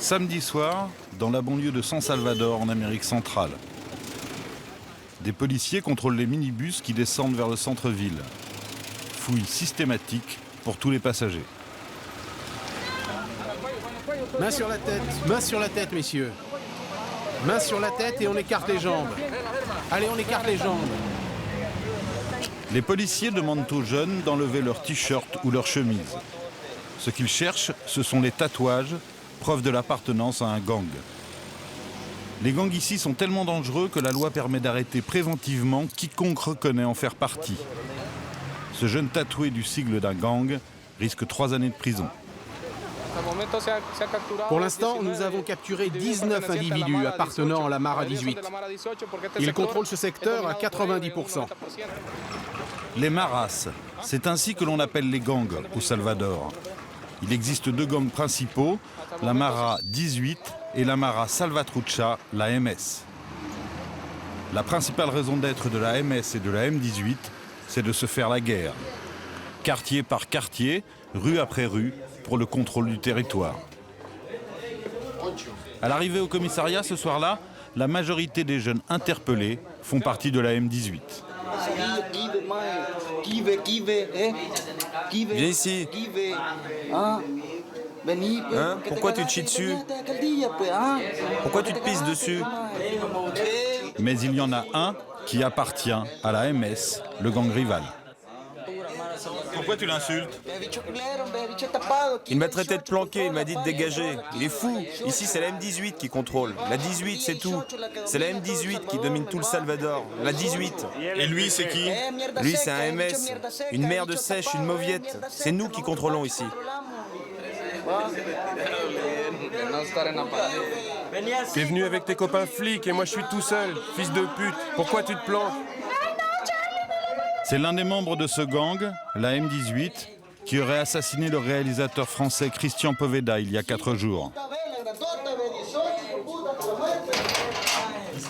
Samedi soir, dans la banlieue de San Salvador, en Amérique centrale. Des policiers contrôlent les minibus qui descendent vers le centre-ville. Fouille systématique pour tous les passagers. Main sur la tête, messieurs. Main sur la tête et on écarte les jambes. Allez, on écarte les jambes. Les policiers demandent aux jeunes d'enlever leur t-shirt ou leur chemise. Ce qu'ils cherchent, ce sont les tatouages, preuve de l'appartenance à un gang. Les gangs ici sont tellement dangereux que la loi permet d'arrêter préventivement quiconque reconnaît en faire partie. Ce jeune tatoué du sigle d'un gang risque 3 années de prison. Pour l'instant, nous avons capturé 19 individus appartenant à la Mara 18. Ils contrôlent ce secteur à 90%. Les Maras, c'est ainsi que l'on appelle les gangs au Salvador. Il existe 2 gangs principaux, la Mara 18 et la Mara Salvatrucha, la MS. La principale raison d'être de la MS et de la M18, c'est de se faire la guerre. Quartier par quartier, rue après rue, pour le contrôle du territoire. À l'arrivée au commissariat ce soir-là, la majorité des jeunes interpellés font partie de la M18. Viens ici. Hein? Pourquoi tu te chies dessus? Pourquoi tu te pisses dessus? Mais il y en a un qui appartient à la MS, le gang rival. Pourquoi tu l'insultes? Il m'a traité de planqué, il m'a dit de dégager. Il est fou. Ici, c'est la M18 qui contrôle. La 18, c'est tout. C'est la M18 qui domine tout le Salvador. La 18. Et lui, c'est qui? Lui, c'est un MS. Une merde sèche, une mauviette. C'est nous qui contrôlons ici. T'es venu avec tes copains flics et moi je suis tout seul. Fils de pute, pourquoi tu te planques? C'est l'un des membres de ce gang, la M18, qui aurait assassiné le réalisateur français Christian Poveda il y a 4 jours.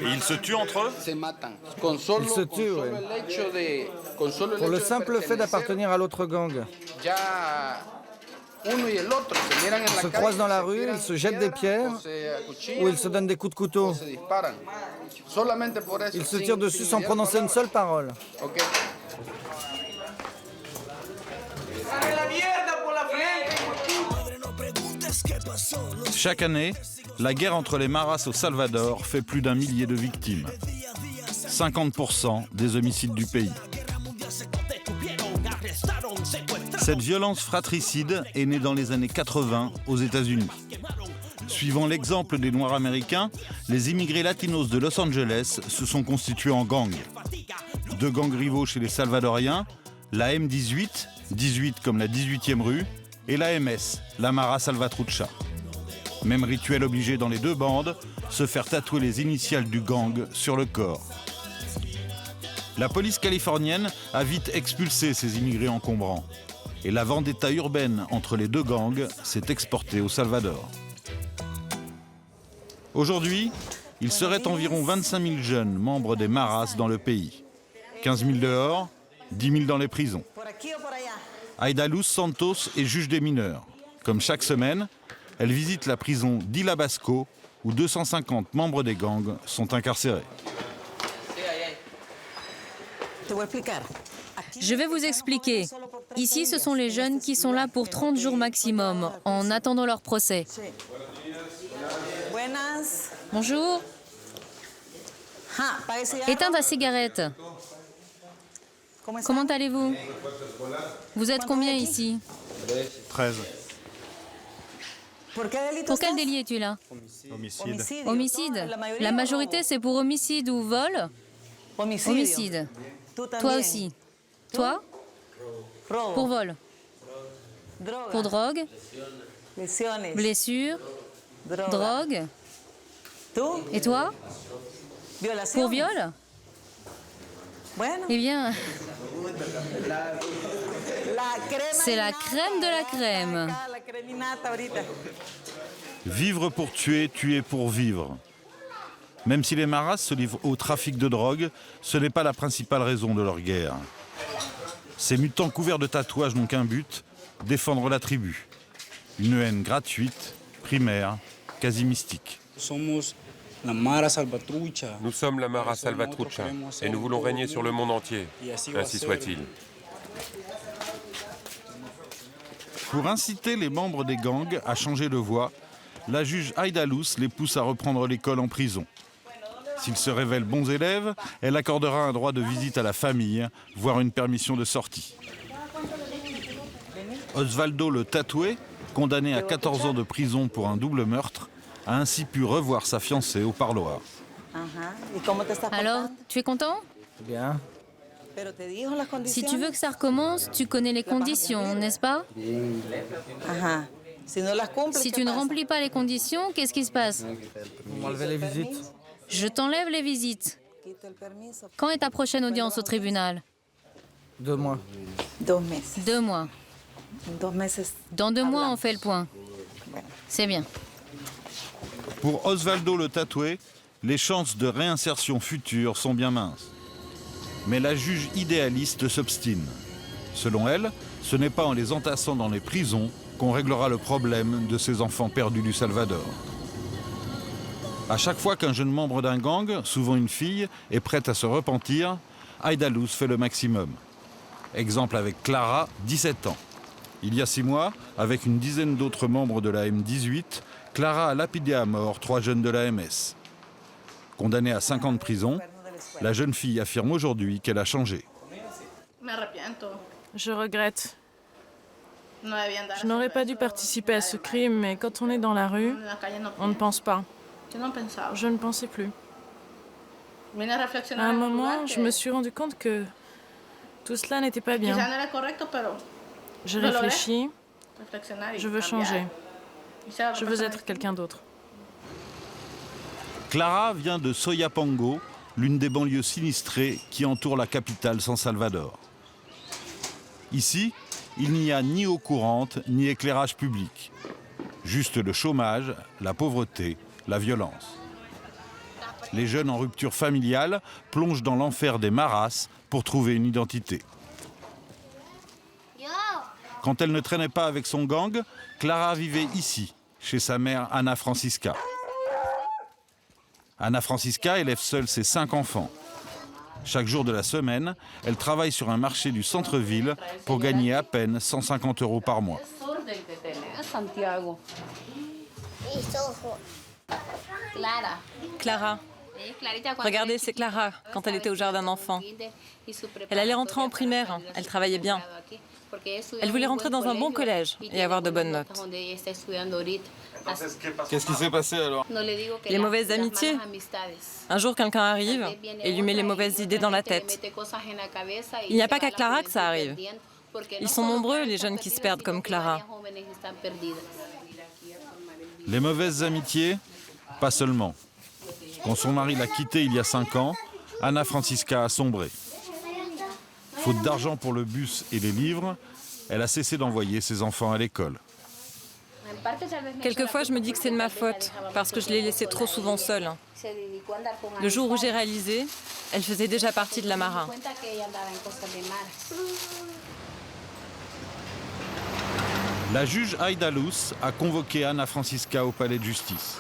Et ils se tuent entre eux? Ils se tuent, oui. Pour le simple fait d'appartenir à l'autre gang. Ils se croisent dans la rue, ils se jettent des pierres ou ils se donnent des coups de couteau. Ils se tirent dessus sans prononcer une seule parole. Chaque année, la guerre entre les Maras au Salvador fait plus d'1 millier de victimes. 50% des homicides du pays. Cette violence fratricide est née dans les années 80 aux États-Unis. Suivant l'exemple des Noirs américains, les immigrés latinos de Los Angeles se sont constitués en gangs. 2 gangs rivaux chez les Salvadoriens, la M18, 18 comme la 18e rue, et la MS, la Mara Salvatrucha. Même rituel obligé dans les 2 bandes, se faire tatouer les initiales du gang sur le corps. La police californienne a vite expulsé ces immigrés encombrants. Et la vendetta urbaine entre les 2 gangs s'est exportée au Salvador. Aujourd'hui, il serait environ 25 000 jeunes membres des Maras dans le pays. 15 000 dehors, 10 000 dans les prisons. Aida Luz Santos est juge des mineurs. Comme chaque semaine, elle visite la prison d'Ilabasco, où 250 membres des gangs sont incarcérés. Je vais vous expliquer. Ici, ce sont les jeunes qui sont là pour 30 jours maximum, en attendant leur procès. Bonjour. Éteins ta cigarette. Comment allez-vous? Vous êtes combien ici? 13. Pour quel délit es-tu là? Homicide. Homicide? La majorité, c'est pour homicide ou vol? Homicide. Toi aussi. Toi? Pour vol. Pour drogue? Blessure? Drogue? Et toi? Pour viol? Eh bien, c'est la crème de la crème. Vivre pour tuer, tuer pour vivre. Même si les Maras se livrent au trafic de drogue, ce n'est pas la principale raison de leur guerre. Ces mutants couverts de tatouages n'ont qu'un but, défendre la tribu. Une haine gratuite, primaire, quasi mystique. Nous sommes la Mara Salvatrucha et nous voulons régner sur le monde entier. Ainsi soit-il. Pour inciter les membres des gangs à changer de voie, la juge Aida Luz les pousse à reprendre l'école en prison. S'ils se révèlent bons élèves, elle accordera un droit de visite à la famille, voire une permission de sortie. Osvaldo le Tatoué, condamné à 14 ans de prison pour un double meurtre, a ainsi pu revoir sa fiancée au parloir. Alors, tu es content? Bien. Si tu veux que ça recommence, tu connais les conditions, n'est-ce pas? Si tu ne remplis pas les conditions, qu'est-ce qui se passe? Vous m'enlevez les visites. Je t'enlève les visites. Quand est ta prochaine audience au tribunal? 2 mois. 2 mois. Dans 2 mois, on fait le point. C'est bien. Pour Osvaldo le Tatoué, les chances de réinsertion future sont bien minces. Mais la juge idéaliste s'obstine. Selon elle, ce n'est pas en les entassant dans les prisons qu'on réglera le problème de ces enfants perdus du Salvador. À chaque fois qu'un jeune membre d'un gang, souvent une fille, est prête à se repentir, Aida Luz fait le maximum. Exemple avec Clara, 17 ans. Il y a 6 mois, avec une dizaine d'autres membres de la M18, Clara a lapidé à mort 3 jeunes de la MS. Condamnée à 5 ans de prison, la jeune fille affirme aujourd'hui qu'elle a changé. Je regrette. Je n'aurais pas dû participer à ce crime, mais quand on est dans la rue, on ne pense pas. Je ne pensais plus. À un moment, je me suis rendu compte que tout cela n'était pas bien. J'ai réfléchi. Je veux changer. Je veux être quelqu'un d'autre. Clara vient de Soyapango, l'une des banlieues sinistrées qui entourent la capitale San Salvador. Ici, il n'y a ni eau courante, ni éclairage public. Juste le chômage, la pauvreté, la violence. Les jeunes en rupture familiale plongent dans l'enfer des maras pour trouver une identité. Quand elle ne traînait pas avec son gang, Clara vivait ici, chez sa mère Ana Francisca. Ana Francisca élève seule ses 5 enfants. Chaque jour de la semaine, elle travaille sur un marché du centre-ville pour gagner à peine 150 € par mois. Clara. Regardez, c'est Clara, quand elle était au jardin d'enfants. Elle allait rentrer en primaire, elle travaillait bien. Elle voulait rentrer dans un bon collège et avoir de bonnes notes. Qu'est-ce qui s'est passé alors? Les mauvaises amitiés. Un jour, quelqu'un arrive et lui met les mauvaises idées dans la tête. Il n'y a pas qu'à Clara que ça arrive. Ils sont nombreux, les jeunes qui se perdent comme Clara. Les mauvaises amitiés? Pas seulement. Quand son mari l'a quittée il y a 5 ans, Ana Francisca a sombré. Faute d'argent pour le bus et les livres, elle a cessé d'envoyer ses enfants à l'école. Quelquefois, je me dis que c'est de ma faute, parce que je l'ai laissée trop souvent seule. Le jour où j'ai réalisé, elle faisait déjà partie de la Mara. La juge Aida Luz a convoqué Ana Francisca au palais de justice.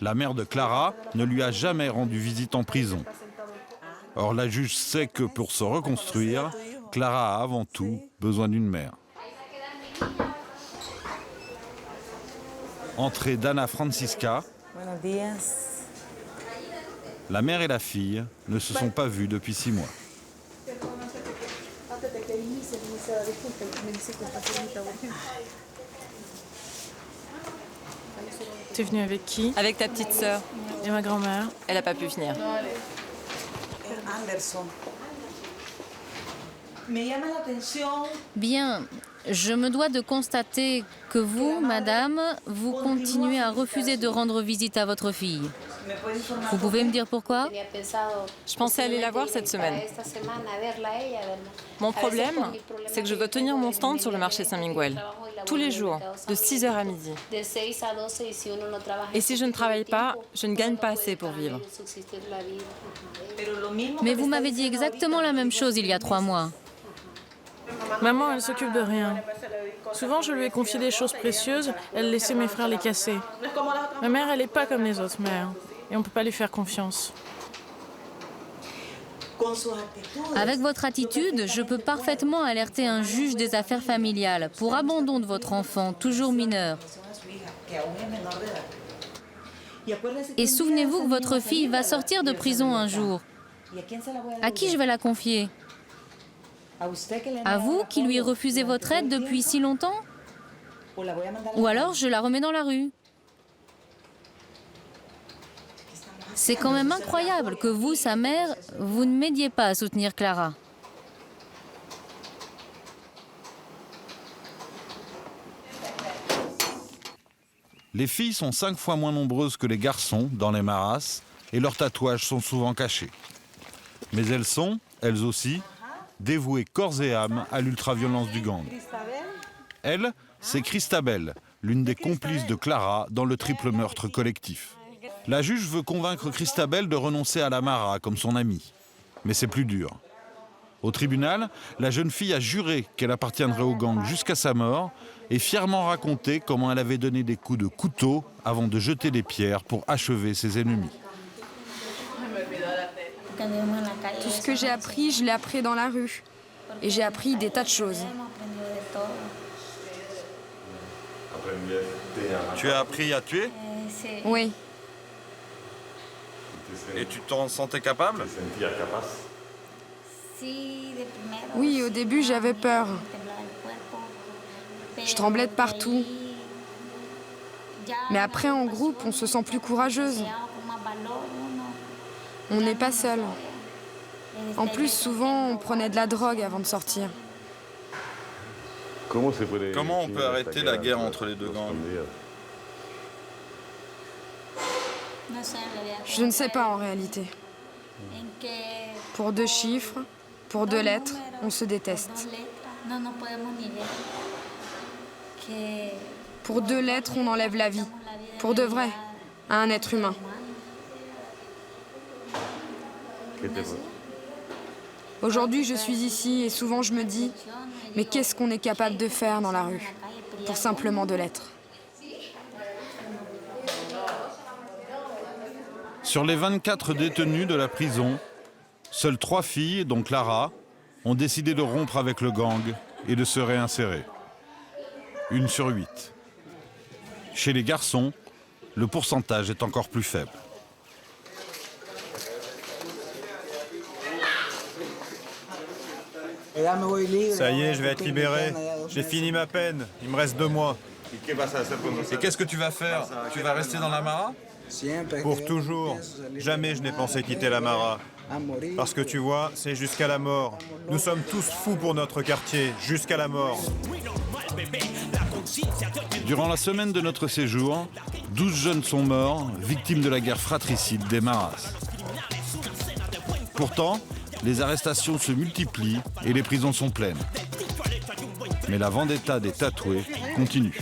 La mère de Clara ne lui a jamais rendu visite en prison. Or, la juge sait que pour se reconstruire, Clara a avant tout besoin d'une mère. Entrée d'Ana Francisca. La mère et la fille ne se sont pas vues depuis 6 mois. T'es venue avec qui? Avec ta petite sœur. Et ma grand-mère? Elle n'a pas pu venir. Bien, je me dois de constater que vous, madame, vous continuez à refuser de rendre visite à votre fille. Vous pouvez me dire pourquoi? Je pensais aller la voir cette semaine. Mon problème, c'est que je dois tenir mon stand sur le marché Saint-Miguel, tous les jours, de 6h à midi. Et si je ne travaille pas, je ne gagne pas assez pour vivre. Mais vous m'avez dit exactement la même chose il y a 3 mois. Maman, elle s'occupe de rien. Souvent, je lui ai confié des choses précieuses, elle laissait mes frères les casser. Ma mère, elle n'est pas comme les autres mères, et on ne peut pas lui faire confiance. Avec votre attitude, je peux parfaitement alerter un juge des affaires familiales pour abandon de votre enfant, toujours mineur. Et souvenez-vous que votre fille va sortir de prison un jour. À qui je vais la confier? À vous qui lui refusez votre aide depuis si longtemps? Ou alors je la remets dans la rue? C'est quand même incroyable que vous, sa mère, vous ne m'aidiez pas à soutenir Clara. Les filles sont 5 fois moins nombreuses que les garçons dans les Maras et leurs tatouages sont souvent cachés. Mais elles sont, elles aussi, dévouées corps et âme à l'ultraviolence du gang. Elle, c'est Christabel, l'une des complices de Clara dans le triple meurtre collectif. La juge veut convaincre Christabel de renoncer à la Mara comme son amie. Mais c'est plus dur. Au tribunal, la jeune fille a juré qu'elle appartiendrait au gang jusqu'à sa mort et fièrement raconté comment elle avait donné des coups de couteau avant de jeter des pierres pour achever ses ennemis. Tout ce que j'ai appris, je l'ai appris dans la rue. Et j'ai appris des tas de choses. Tu as appris à tuer? Oui. Et tu t'en sentais capable? Oui, au début, j'avais peur. Je tremblais de partout. Mais après, en groupe, on se sent plus courageuse. On n'est pas seul. En plus, souvent, on prenait de la drogue avant de sortir. Comment on peut arrêter la guerre entre les deux gangs? Je ne sais pas en réalité. Pour 2 chiffres, pour 2 lettres, on se déteste. Pour 2 lettres, on enlève la vie. Pour de vrai, à un être humain. Aujourd'hui, je suis ici et souvent je me dis, mais qu'est-ce qu'on est capable de faire dans la rue pour simplement 2 lettres? Sur les 24 détenus de la prison, seules 3 filles, dont Clara, ont décidé de rompre avec le gang et de se réinsérer. 1 sur 8. Chez les garçons, le pourcentage est encore plus faible. Ça y est, je vais être libéré. J'ai fini ma peine. Il me reste 2 mois. Et qu'est-ce que tu vas faire? Tu vas rester dans la Mara? Pour toujours. Jamais je n'ai pensé quitter la Mara. Parce que tu vois, c'est jusqu'à la mort. Nous sommes tous fous pour notre quartier, jusqu'à la mort. Durant la semaine de notre séjour, 12 jeunes sont morts, victimes de la guerre fratricide des Maras. Pourtant, les arrestations se multiplient et les prisons sont pleines. Mais la vendetta des tatoués continue.